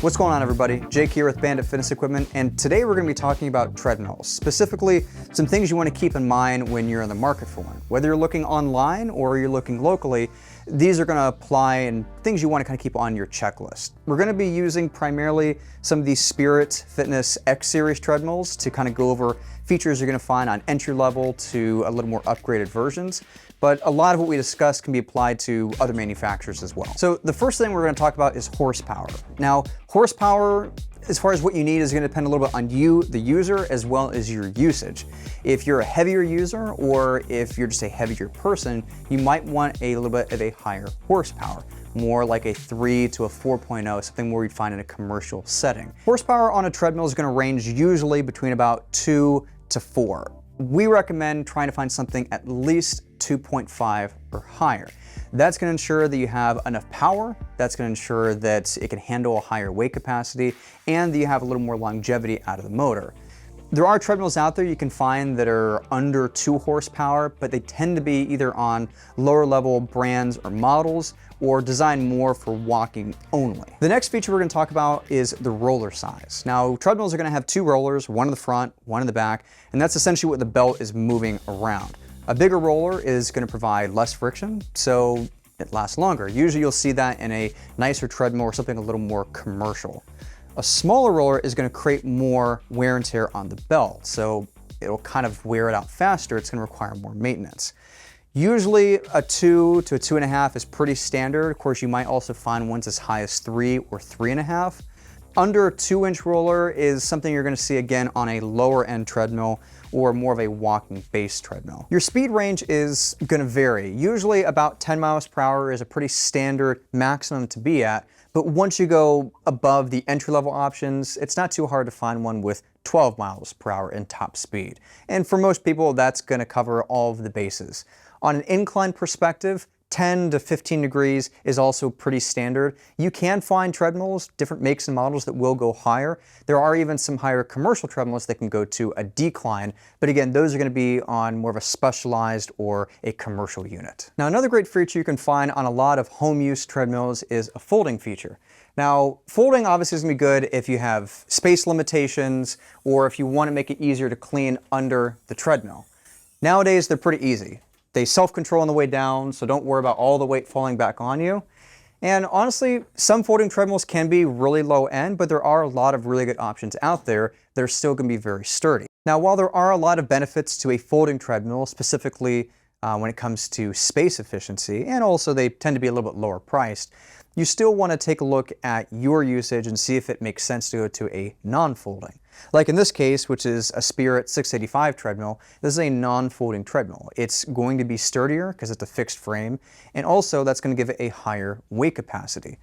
What's going on, everybody? Jake here with Bandit Fitness Equipment, and today we're going to be talking about treadmills, specifically some things you want to keep in mind when you're in the market for one. Whether you're looking online or you're looking locally, these are going to apply and things you want to kind of keep on your checklist. We're going to be using primarily some of these Spirit Fitness X Series treadmills to kind of go over features you're going to find on entry level to a little more upgraded versions. But a lot of what we discussed can be applied to other manufacturers as well. So the first thing we're going to talk about is horsepower. Now, horsepower, as far as what you need, is going to depend a little bit on you, the user, as well as your usage. If you're a heavier user or if you're just a heavier person, you might want a little bit of a higher horsepower, more like a 3 to a 4.0, something more you'd find in a commercial setting. Horsepower on a treadmill is going to range usually between about 2 to 4. We recommend trying to find something at least 2.5 or higher. That's going to ensure that you have enough power, that's going to ensure that it can handle a higher weight capacity, and that you have a little more longevity out of the motor. There are treadmills out there you can find that are under 2 horsepower, but they tend to be either on lower level brands or models or designed more for walking only. The next feature we're going to talk about is the roller size. Now, treadmills are going to have 2 rollers, one in the front, one in the back, and that's essentially what the belt is moving around. A bigger roller is going to provide less friction, so it lasts longer. Usually you'll see that in a nicer treadmill or something a little more commercial. A smaller roller is going to create more wear and tear on the belt, so it'll kind of wear it out faster. It's going to require more maintenance. Usually a 2 to a 2.5 is pretty standard. Of course, you might also find ones as high as 3 or 3.5. Under a 2-inch roller is something you're going to see again on a lower end treadmill or more of a walking base treadmill. Your speed range is going to vary. Usually about 10 miles per hour is a pretty standard maximum to be at, but once you go above the entry-level options, it's not too hard to find one with 12 miles per hour in top speed. And for most people, that's going to cover all of the bases. On an incline perspective, 10 to 15 degrees is also pretty standard. You can find treadmills, different makes and models that will go higher. There are even some higher commercial treadmills that can go to a decline, but again, those are going to be on more of a specialized or a commercial unit. Now, another great feature you can find on a lot of home use treadmills is a folding feature. Now, folding obviously is going to be good if you have space limitations or if you want to make it easier to clean under the treadmill. Nowadays, they're pretty easy. They self-control on the way down, so don't worry about all the weight falling back on you. And honestly, some folding treadmills can be really low end, but there are a lot of really good options out there that are still going to be very sturdy. Now, while there are a lot of benefits to a folding treadmill, specifically when it comes to space efficiency, and also they tend to be a little bit lower priced, you still want to take a look at your usage and see if it makes sense to go to a non-folding. Like in this case, which is a Spirit 685 treadmill, this is a non-folding treadmill. It's going to be sturdier because it's a fixed frame, and also that's going to give it a higher weight capacity.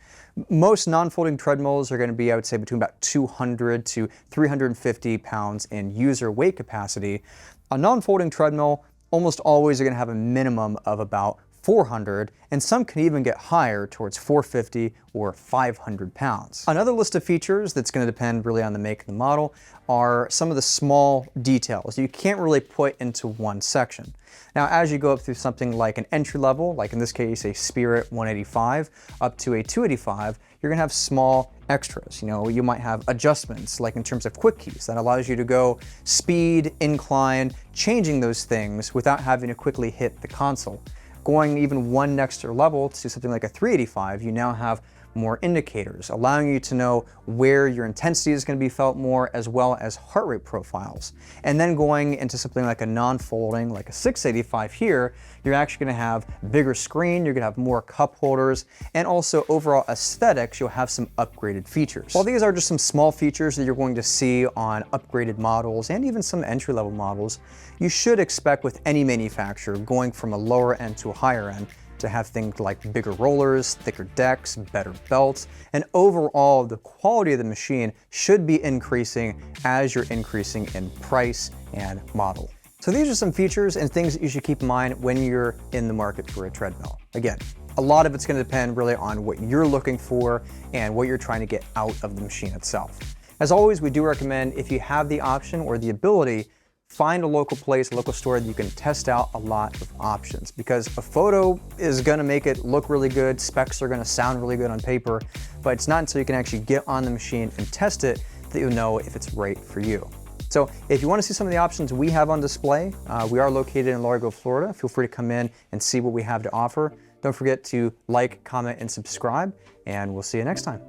Most non-folding treadmills are going to be, I would say, between about 200 to 350 pounds in user weight capacity. A non-folding treadmill almost always are going to have a minimum of about 400, and some can even get higher towards 450 or 500 pounds. Another list of features that's going to depend really on the make and the model are some of the small details you can't really put into one section. Now, as you go up through something like an entry level, like in this case a Spirit 185 up to a 285, you're going to have small extras. You know, you might have adjustments like in terms of quick keys that allows you to go speed, incline, changing those things without having to quickly hit the console. Going even one next level to something like a 385, you now have more indicators, allowing you to know where your intensity is going to be felt more, as well as heart rate profiles. And then going into something like a non-folding, like a 685 here, you're actually going to have bigger screen, you're going to have more cup holders, and also overall aesthetics, you'll have some upgraded features. While these are just some small features that you're going to see on upgraded models and even some entry-level models, you should expect with any manufacturer going from a lower end to a higher end to have things like bigger rollers, thicker decks, better belts, and overall the quality of the machine should be increasing as you're increasing in price and model. So these are some features and things that you should keep in mind when you're in the market for a treadmill. Again, a lot of it's going to depend really on what you're looking for and what you're trying to get out of the machine itself. As always, we do recommend, if you have the option or the ability, find a local place, a local store that you can test out a lot of options, because a photo is gonna make it look really good, specs are gonna sound really good on paper, but it's not until you can actually get on the machine and test it that you'll know if it's right for you. So if you want to see some of the options we have on display, we are located in Largo, Florida. Feel free to come in and see what we have to offer. Don't forget to like, comment, and subscribe, and we'll see you next time.